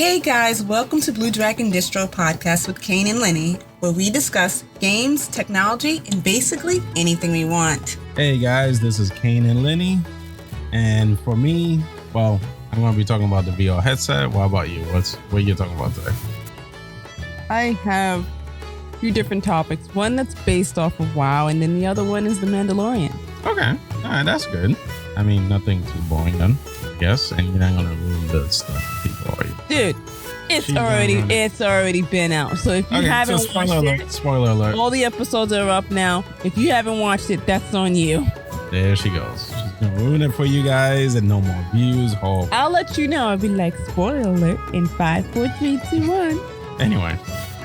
Hey guys, welcome to Blue Dragon Distro Podcast with Kane and Lynnee, where we discuss games, technology, and basically anything we want. Hey guys, this is Kane and Lynnee, and for me, well, I'm going to be talking about the VR headset. What about you? What are you talking about today? I have a few different topics. One that's based off of WoW, and then the other one is the Mandalorian. Okay, all right, that's good. I mean, nothing too boring then, I guess, and you're not going to ruin the stuff for people, are you? Dude, it's already been out. So if you haven't spoiler alert. All the episodes are up now. If you haven't watched it, that's on you. There she goes. She's gonna ruin it for you guys, and no more views. I'll let you know. I'll be like, spoiler alert in 5, 4, 3, 2, 1. Anyway,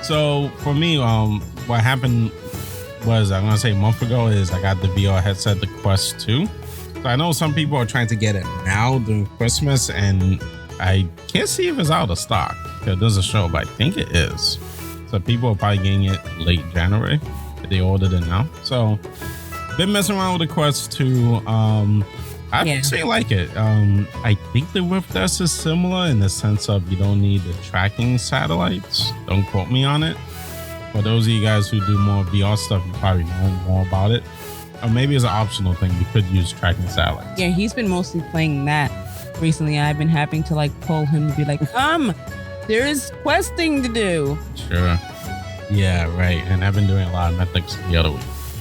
so for me, what happened was, I'm gonna say a month ago, is I got the VR headset, the Quest 2. So I know some people are trying to get it now during Christmas, and I can't see if it's out of stock. It doesn't show, but I think it is. So people are probably getting it late January if they ordered it now. So been messing around with the Quest 2. I actually like it. I think the Rift S is similar in the sense of you don't need the tracking satellites. Don't quote me on it. For those of you guys who do more VR stuff, you probably know more about it. Or maybe it's an optional thing. You could use tracking satellites. Yeah, he's been mostly playing that. Recently, I've been having to like pull him to be like, come, there is questing to do. Sure. Yeah, right. And I've been doing a lot of mythics the other week.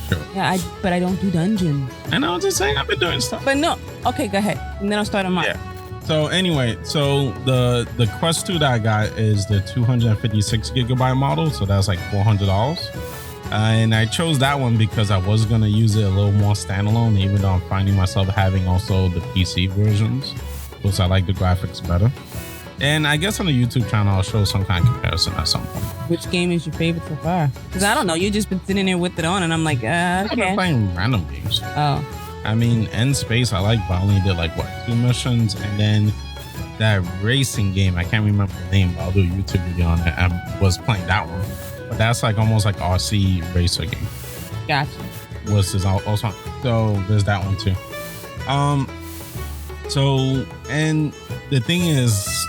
Sure. Yeah, but I don't do dungeons. I know, I'm just saying I've been doing stuff. But no, okay, go ahead. And then I'll start on mine. Yeah. So anyway, the Quest 2 that I got is the 256 gigabyte model. So that's like $400. And I chose that one because I was going to use it a little more standalone, even though I'm finding myself having also the PC versions. Because I like the graphics better. And I guess on the YouTube channel, I'll show some kind of comparison at some point. Which game is your favorite so far? Because I don't know. You've just been sitting there with it on, and I'm like, okay. I've been playing random games. Oh. I mean, End Space, I like, but I only did like, 2 missions? And then that racing game, I can't remember the name, but I'll do a YouTube video on it. I was playing that one. But that's like almost like RC racer game. Gotcha. Was this also? So there's that one too. So, and the thing is,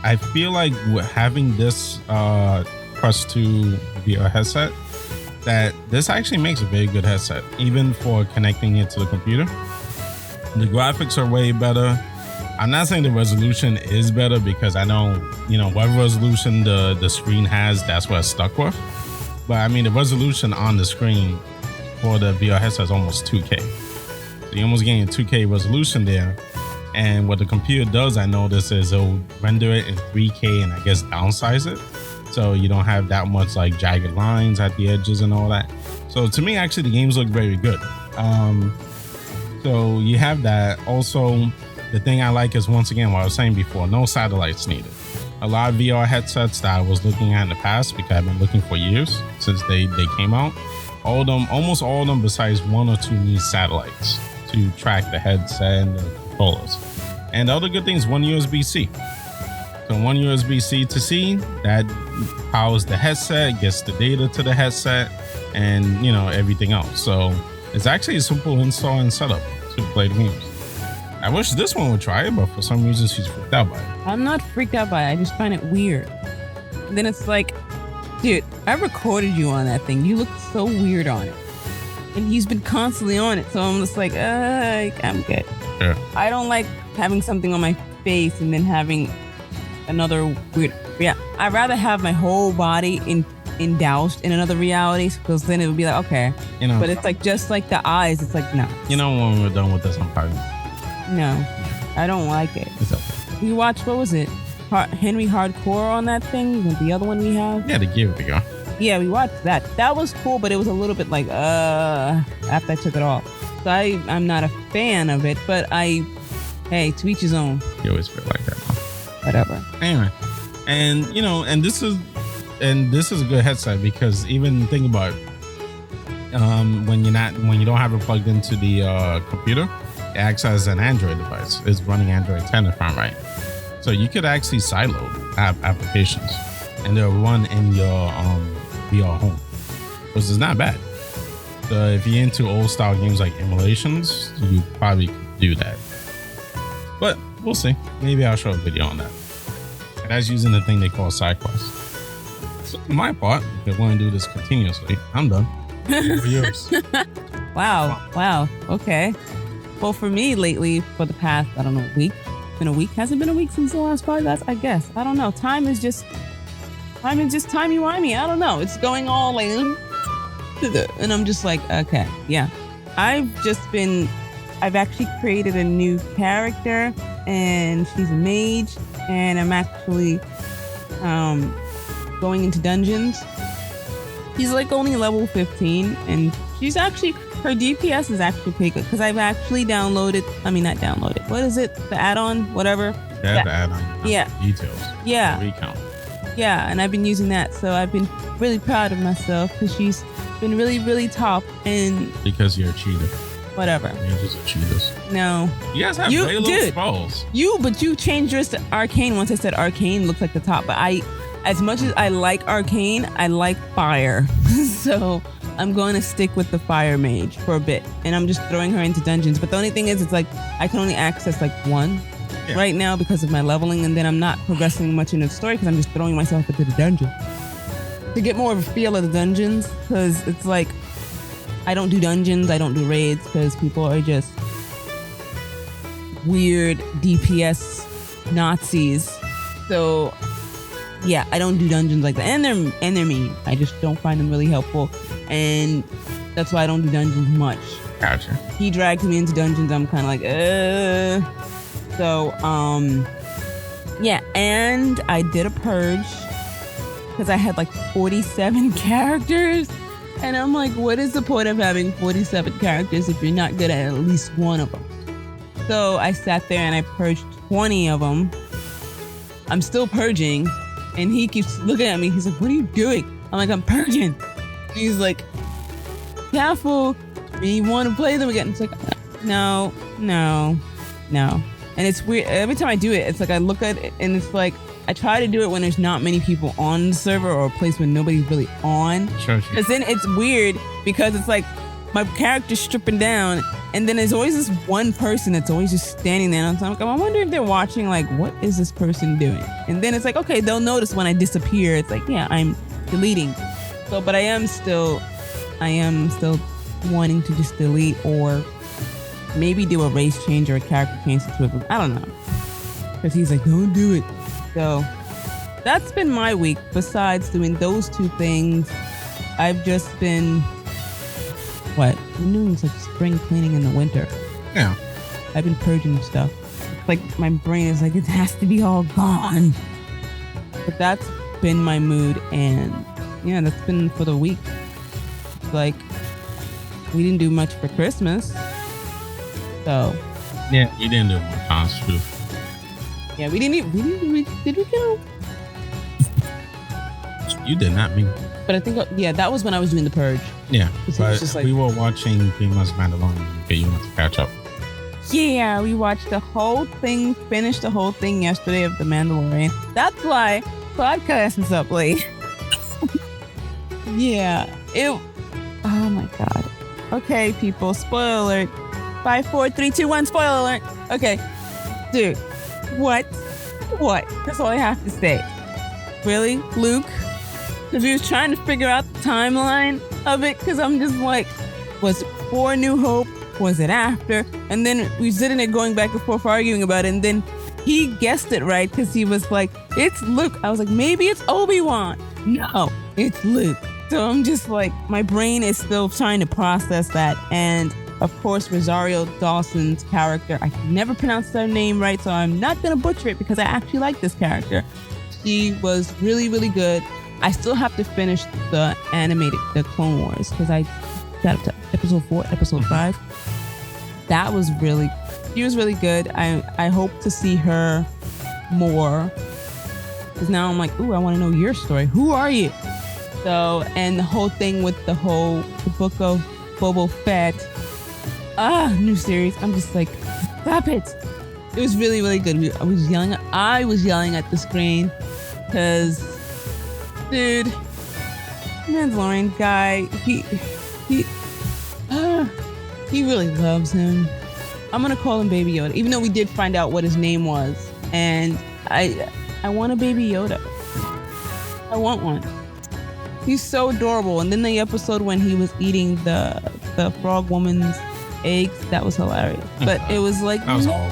I feel like having this Quest 2 VR headset, that this actually makes a very good headset, even for connecting it to the computer. The graphics are way better. I'm not saying the resolution is better because I know, what resolution the screen has, that's what it's stuck with. But I mean, the resolution on the screen for the VR headset is almost 2K. So you're almost getting a 2K resolution there. And what the computer does, I notice, is it'll render it in 3K and I guess downsize it. So you don't have that much like jagged lines at the edges and all that. So to me, actually, the games look very good. So you have that. Also, the thing I like is, once again, what I was saying before, no satellites needed. A lot of VR headsets that I was looking at in the past, because I've been looking for years since they came out, almost all of them besides 1 or 2 need satellites to track the headset and the controllers. And the other good thing is 1 USB-C. So 1 USB-C to C, that powers the headset, gets the data to the headset, and everything else. So it's actually a simple install and setup to play the games. I wish this one would try it, but for some reason she's freaked out by it. I'm not freaked out by it. I just find it weird. And then it's like, dude, I recorded you on that thing. You look so weird on it. And he's been constantly on it. So I'm just like, I'm good. Sure. I don't like having something on my face and then having another weird. Yeah, I'd rather have my whole body indulged in another reality, because then it would be like, okay. But it's like, just like the eyes, it's like, no. When we're done with this, I'm probably... No, I don't like it. It's okay. We watched, what was it? Henry Hardcore on that thing? The other one we have? Yeah, the Gear video. Yeah, we watched that. That was cool, but it was a little bit like, after I took it off. So I'm not a fan of it, but hey, to each his own. You always feel like that, huh? Whatever. Anyway, and and this is a good headset, because even think about it, when you don't have it plugged into the computer, it acts as an Android device. It's running Android 10 if I'm right. So you could actually sideload applications, and they'll run in your VR home, which is not bad. So if you're into old style games like emulations, you probably could do that. But we'll see. Maybe I'll show a video on that. And that's using the thing they call side quests. So for my part, if they want to do this continuously, I'm done. For yours. Wow. Okay. Well, for me lately, for the past, I don't know, week. Been a week? Has it been a week since the last podcast? I guess. I don't know. Time is just timey-wimey. I don't know. It's going all like, and I'm just like, okay, yeah. I've actually created a new character, and she's a mage, and I'm actually going into dungeons. She's like only level 15, and she's actually, her DPS is actually pretty good, because I've actually not downloaded. What is it? The add-on? Whatever? The add-on. Yeah. Details. Yeah. The recount. Yeah, and I've been using that, so I've been really proud of myself, because she's been really, really top, and... Because you're a cheater. Whatever. Ninjas are cheaters. No. You guys have very little spells. But you changed yours to Arcane once I said Arcane looks like the top, but as much as I like Arcane, I like Fire. So I'm going to stick with the Fire Mage for a bit, and I'm just throwing her into dungeons. But the only thing is, it's like I can only access like one right now because of my leveling, and then I'm not progressing much in the story because I'm just throwing myself into the dungeon to get more of a feel of the dungeons. Because it's like I don't do dungeons, I don't do raids, because people are just weird DPS Nazis. So yeah, I don't do dungeons like that, and they're mean. I just don't find them really helpful, and that's why I don't do dungeons much. Gotcha. He drags me into dungeons. I'm kind of like, So, yeah, and I did a purge because I had like 47 characters, and I'm like, what is the point of having 47 characters if you're not good at least one of them? So I sat there and I purged 20 of them. I'm still purging. And he keeps looking at me. He's like, what are you doing? I'm like, I'm purging. He's like, careful. You want to play them again? It's like, no. And it's weird. Every time I do it, it's like I look at it and it's like, I try to do it when there's not many people on the server or a place where nobody's really on. Sure. Because then it's weird because it's like my character's stripping down, and then there's always this one person that's always just standing there. And I'm like, I wonder if they're watching, like, what is this person doing? And then it's like, okay, they'll notice when I disappear. It's like, yeah, I'm deleting. So, but I am still wanting to just delete or maybe do a race change or a character change situation. I don't know. Because he's like, don't do it. So that's been my week. Besides doing those two things, I've just been... What? I'm doing like spring cleaning in the winter. Yeah. I've been purging stuff. It's like my brain is like, it has to be all gone. But that's been my mood, and yeah, that's been for the week. Like, we didn't do much for Christmas. So. Yeah, we didn't do much, honestly. Yeah, did we go? You did, not me. But I think, that was when I was doing the purge. Yeah, but just like, we were watching pretty much Mandalorian. Okay, you want to catch up. Yeah, we watched the whole thing, finished the whole thing yesterday of the Mandalorian. That's why podcast is up late. Yeah, oh my God. Okay, people, spoiler alert. 5, 4, 3, 2, 1, spoiler alert. Okay, dude, what? That's all I have to say. Really, Luke? Because we was trying to figure out the timeline of it, because I'm just like, was it before New Hope? Was it after? And then we was sitting there going back and forth arguing about it, and then he guessed it right because he was like, it's Luke. I was like, maybe it's Obi-Wan. No, it's Luke. So I'm just like, my brain is still trying to process that. And of course, Rosario Dawson's character, I can never pronounce her name right, so I'm not going to butcher it because I actually like this character. She was really, really good. I still have to finish the Clone Wars, because I got up to episode 4, episode 5. She was really good. I hope to see her more, because now I'm like, ooh, I want to know your story. Who are you? So, and the whole thing with the book of Boba Fett, new series. I'm just like, stop it. It was really, really good. I was yelling at the screen because, dude, Mandalorian guy, he really loves him. I'm gonna call him Baby Yoda, even though we did find out what his name was, and I want a baby Yoda. I want one. He's so adorable. And then the episode when he was eating the frog woman's eggs, that was hilarious. But it was like, that was all.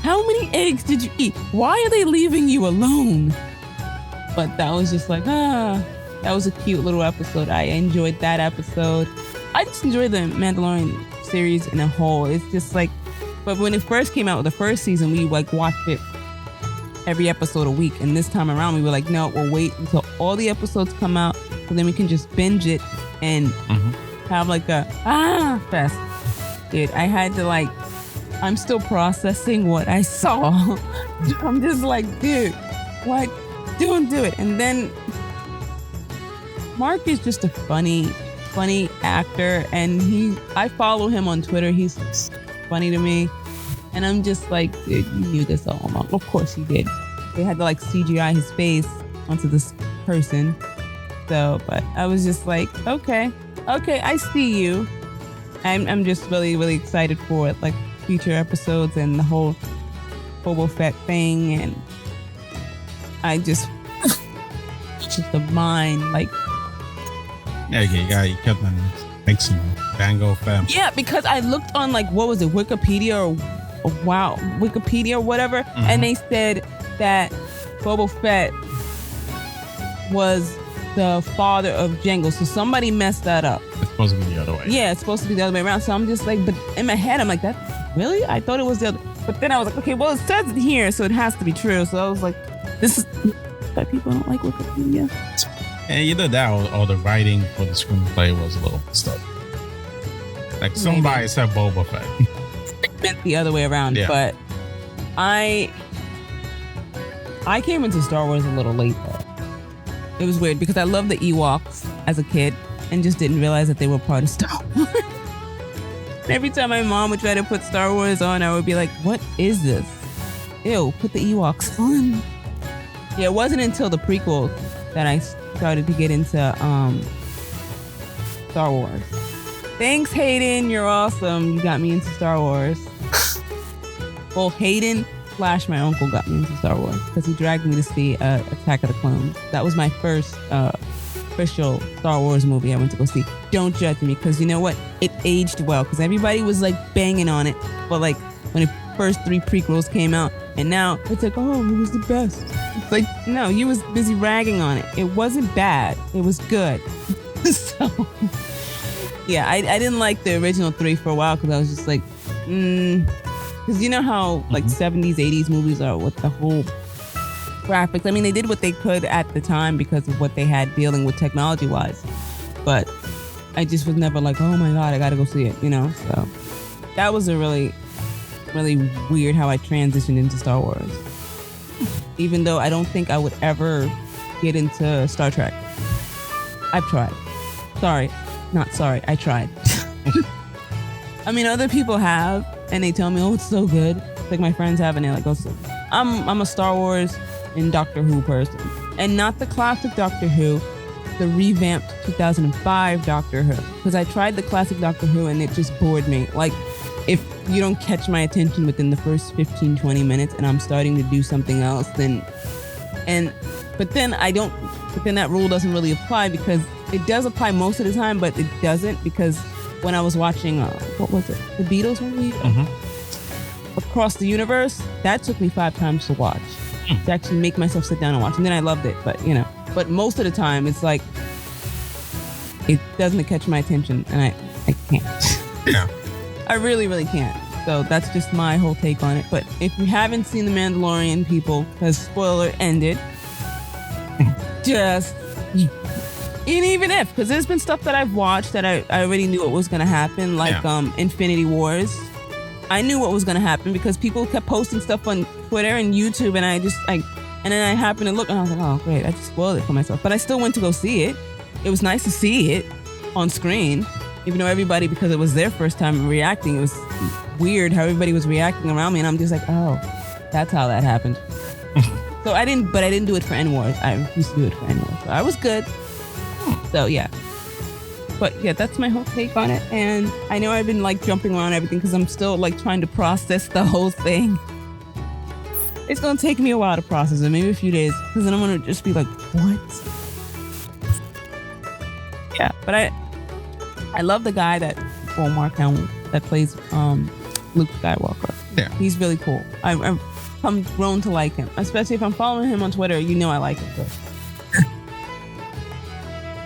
How many eggs did you eat? Why are they leaving you alone? But that was just like, that was a cute little episode. I enjoyed that episode. I just enjoyed the Mandalorian series in a whole. It's just like, but when it first came out with the first season, we like watched it every episode a week. And this time around, we were like, no, we'll wait until all the episodes come out, so then we can just binge it and have like a fest. Dude, I had to like, I'm still processing what I saw. I'm just like, dude, what? Don't do it. And then Mark is just a funny actor, and I follow him on Twitter. He's funny to me. And I'm just like, dude, you knew this all along. Of course he did. They had to like CGI his face onto this person. So, but I was just like, okay, I see you. I'm just really, really excited for it. Like future episodes and the whole Boba Fett thing. And I just the mind, like. Yeah, you kept on mixing Dango Fett. Yeah, because I looked on like, what was it, Wikipedia or whatever, and they said that Boba Fett was the father of Jango. So somebody messed that up. It's supposed to be the other way. Yeah, it's supposed to be the other way around. So I'm just like, but in my head, I'm like, that really? I thought it was the other. But then I was like, okay, well, it says it here, so it has to be true. So I was like, this is why people don't like Wikipedia. And either that or the writing for the screenplay was a little stuff. Like somebody said Boba Fett. Meant the other way around, yeah. But I came into Star Wars a little late though. It was weird because I loved the Ewoks as a kid and just didn't realize that they were part of Star Wars. Every time my mom would try to put Star Wars on, I would be like, what is this? Ew, put the Ewoks on. Yeah, it wasn't until the prequel that I started to get into Star Wars. Thanks, Hayden. You're awesome. You got me into Star Wars. Well, Hayden / my uncle got me into Star Wars because he dragged me to see Attack of the Clones. That was my first official Star Wars movie I went to go see. Don't judge me because you know what? It aged well because everybody was like banging on it. But like when the first 3 prequels came out, and now it's like, oh, it was the best. It's like, no, you was busy ragging on it. It wasn't bad. It was good. So, yeah, I didn't like the original 3 for a while because I was just like, because you know how like 70s, 80s movies are with the whole graphics. I mean, they did what they could at the time because of what they had dealing with technology-wise. But I just was never like, oh my God, I got to go see it, you know? So that was a really, really weird how I transitioned into Star Wars. Even though I don't think I would ever get into Star Trek. I've tried. I tried. I mean, other people have, and they tell me, oh, it's so good. Like my friends have, and they're like, oh, so I'm a Star Wars and Doctor Who person. And not the classic Doctor Who, the revamped 2005 Doctor Who. Because I tried the classic Doctor Who and it just bored me. Like, if you don't catch my attention within the first 15, 20 minutes and I'm starting to do something else, but then that rule doesn't really apply because it does apply most of the time, but it doesn't because when I was watching, what was it? The Beatles movie? Across the Universe, that took me 5 times to watch. To actually make myself sit down and watch. And then I loved it, but you know. But most of the time, it's like, it doesn't catch my attention and I can't. Yeah. I really, really can't. So that's just my whole take on it. But if you haven't seen The Mandalorian, people, because spoiler ended, just, and even if, because there's been stuff that I've watched that I already knew what was going to happen, like Infinity Wars. I knew what was going to happen because people kept posting stuff on Twitter and YouTube, and and then I happened to look, and I was like, oh, great, I just spoiled it for myself. But I still went to go see it. It was nice to see it on screen. Even though everybody, because it was their first time reacting, it was weird how everybody was reacting around me. And I'm just like, oh, that's how that happened. So I didn't do it for N-Wars. I refused to do it for N-Wars. So I was good. So yeah. But yeah, that's my whole take on it. And I know I've been like jumping around everything because I'm still like trying to process the whole thing. It's gonna take me a while to process it, maybe a few days, because then I'm gonna just be like, what? Yeah, but I love the guy that Mark Hamill that plays Luke Skywalker. Yeah, he's really cool. I'm grown to like him, especially if I'm following him on Twitter. You know I like him.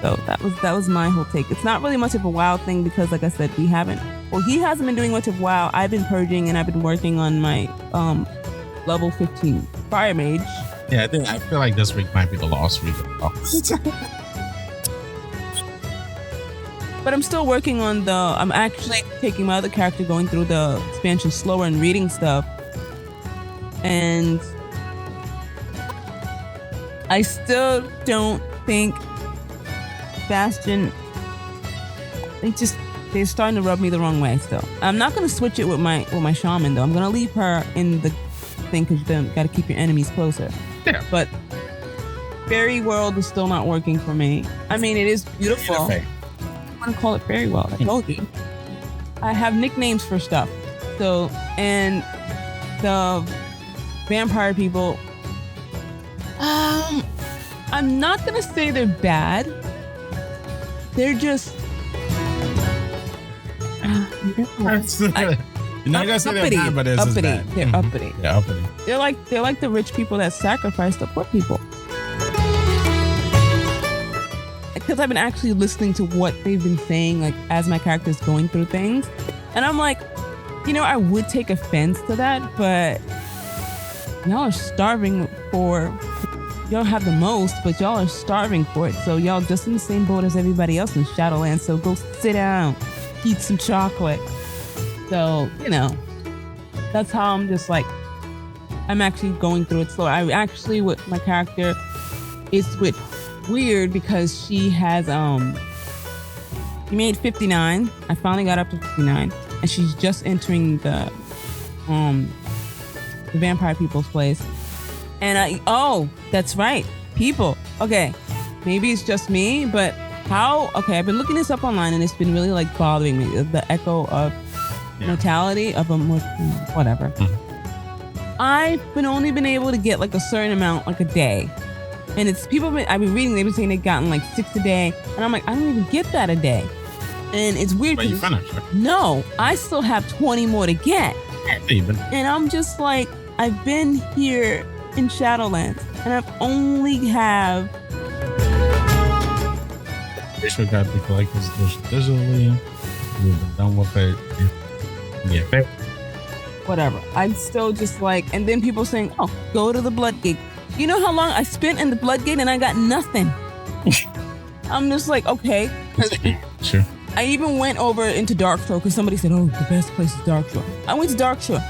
So that was my whole take. It's not really much of a WoW thing because, like I said, he hasn't been doing much of WoW. I've been purging and I've been working on my level 15 Fire Mage. Yeah, I feel like this week might be the lost week. But I'm still working on I'm actually taking my other character, going through the expansion slower and reading stuff. And I still don't think Bastion, they're starting to rub me the wrong way still. I'm not going to switch it with my shaman though. I'm going to leave her in the thing because you got to keep your enemies closer. Yeah. But Fairy World is still not working for me. I mean, it is beautiful. I want to call it Fairy World. I told you. I have nicknames for stuff. So, and the vampire people, I'm not going to say they're bad. They're just you're not gonna say they're bad, but it's uppity. Bad. They're uppity. Yeah, uppity. They're like the rich people that sacrifice the poor people. Because I've been actually listening to what they've been saying, like as my character's going through things, and I'm like, I would take offense to that, but y'all are starving for. Y'all have the most, but y'all are starving for it. So y'all just in the same boat as everybody else in Shadowlands. So go sit down, eat some chocolate. So, that's how I'm just like, I'm actually going through it slow. I actually, with my character, it's weird because she has, she made 59. I finally got up to 59. And she's just entering the vampire people's place. And that's right. People. Okay. Maybe it's just me, but I've been looking this up online and it's been really like bothering me. The echo of mortality of whatever. Mm-hmm. I've only been able to get like a certain amount, like a day. And it's I've been reading, they've been saying they've gotten like 6 a day. And I'm like, I don't even get that a day. And it's weird. But you finished, right? No, I still have 20 more to get. Even. And I'm just like, I've been here in Shadowlands, and I've only have. Pretty got to collect this digitally. We've been done with it. Yeah. Whatever. I'm still just like, and then people saying, "Oh, go to the Bloodgate." You know how long I spent in the Bloodgate, and I got nothing. I'm just like, okay. Sure. I even went over into Darkshore because somebody said, "Oh, the best place is Darkshore." I went to Darkshore.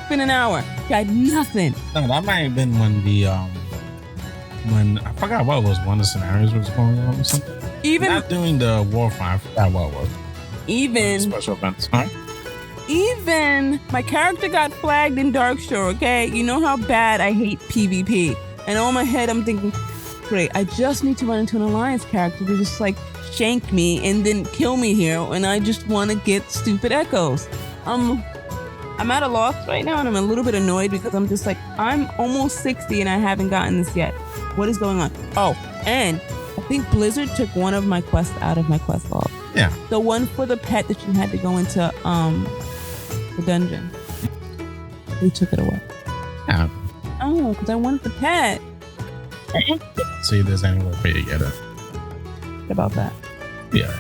Spent an hour. Got nothing. No, that might have been when when I forgot what it was, one of the scenarios was going on or something. Even not doing the warfare, I forgot what it was. Even special events, huh? Even my character got flagged in Darkshore, okay? You know how bad I hate PvP. And on my head I'm thinking, great, I just need to run into an alliance character to just like shank me and then kill me here, and I just want to get stupid echoes. I'm at a loss right now, and I'm a little bit annoyed because I'm just like, I'm almost 60 and I haven't gotten this yet. What is going on? Oh, and I think Blizzard took one of my quests out of my quest log. Yeah. The one for the pet that you had to go into the dungeon. They took it away. Yeah. Oh, because I wanted the pet. See if there's any way for you to get it. What about that? Yeah.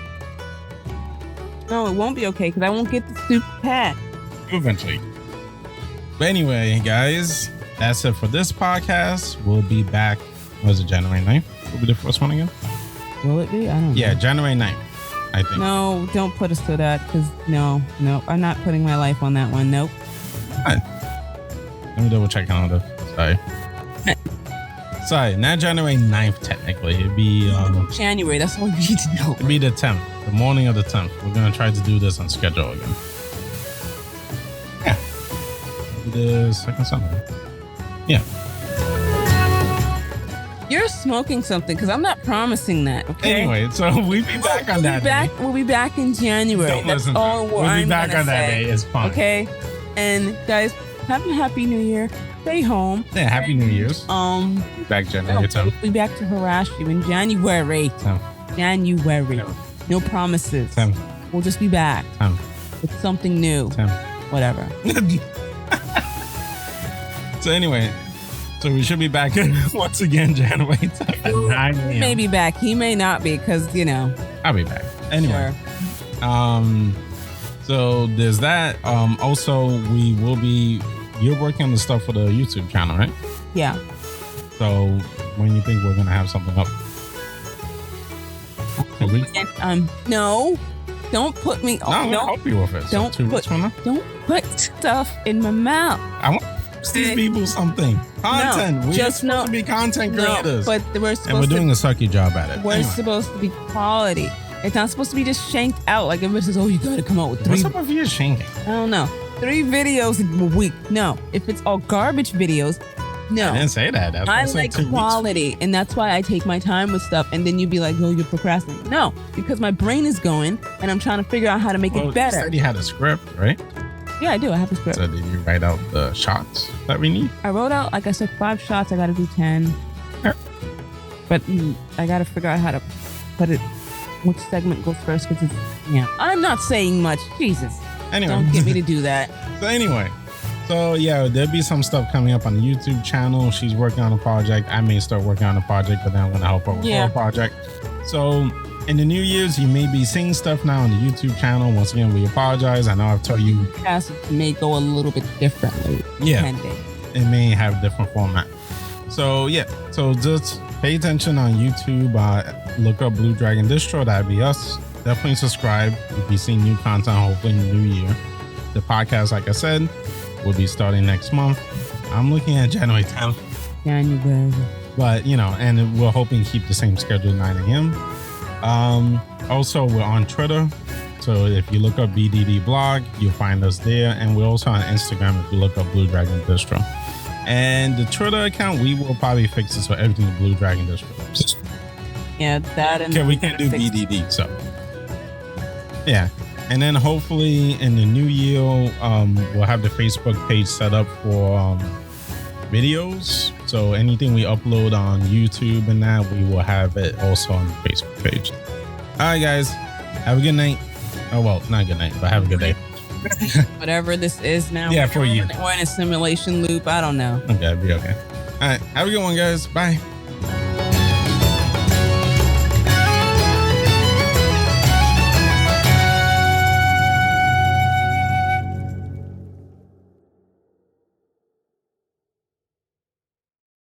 No, it won't be okay because I won't get the stupid pet. Eventually. But anyway, guys, that's it for this podcast. We'll be back. Was it January 9th? Will be the first one again? Will it be? I don't know. Yeah, January 9th, I think. No, don't put us to that because no, I'm not putting my life on that one. Nope. Right. Let me double check calendar. Sorry, not January 9th, technically. It'd be January. That's all you need to know. It'd be the 10th, the morning of the 10th. We're going to try to do this on schedule again. Yeah. The second Sunday. Yeah. You're smoking something because I'm not promising that. Okay. Anyway, so we'll be back on that day. We'll be back in January. That's all we'll be back on that day. It's fine. Okay. And guys, have a happy New Year. Stay home. Yeah, happy New Year's. Back January 10th. We'll be back to harass you in January. January. No promises. We'll just be back with something new. Whatever. So anyway, so we should be back once again January 10th at 9 a.m. He may be back. He may not be because, you know. I'll be back. Anyway. Sure. So there's that. Also, you're working on the stuff for the YouTube channel, right? Yeah. So when you think we're going to have something up? No. Don't put me. No, I'm going to help you with it. Don't put stuff in my mouth. I want these people something. Content. No, we're supposed to be content creators. But we're doing a sucky job at it. We're supposed to be quality. It's not supposed to be just shanked out. Like everybody says, oh, you got to come out with 3. What's up with you shanking? I don't know. 3 videos a week. No. If it's all garbage videos, no. I didn't say that. I like quality, and that's why I take my time with stuff. And then you'd be like, oh, you're procrastinating. No, because my brain is going, and I'm trying to figure out how to make it better. You said you had a script, right? Yeah, I do. I have a script. So did you write out the shots that we need? I wrote out, like I said, 5 shots. I got to do 10. Sure. But I got to figure out how to put it, which segment goes first, because I'm not saying much. Jesus. Anyway. Don't get me to do that. So yeah, there'll be some stuff coming up on the YouTube channel. She's working on a project. I may start working on a project, but then I'm going to help her with her project. So in the New Year's, you may be seeing stuff now on the YouTube channel. Once again, we apologize. I know I've told you. It may go a little bit differently. Yeah. Depending. It may have a different format. So yeah, so just pay attention on YouTube. Look up Blue Dragon Distro. That'd be us. Definitely subscribe. You'll be seeing new content hopefully in the new year. The podcast, like I said, will be starting next month. I'm looking at January 10th. January. But, and we're hoping to keep the same schedule, 9 a.m. Also, we're on Twitter. So if you look up BDD blog, you'll find us there. And we're also on Instagram if you look up Blue Dragon Distro. And the Twitter account, we will probably fix it so everything is Blue Dragon Distro. Yeah, that and we can do BDD. So, yeah. And then hopefully in the new year, we'll have the Facebook page set up for videos. So anything we upload on YouTube and that, we will have it also on the Facebook page. All right, guys. Have a good night. Oh, well, not good night, but have a good day. Whatever this is now. Yeah, for you. We're in a simulation loop. I don't know. Okay, be okay. All right. Have a good one, guys. Bye.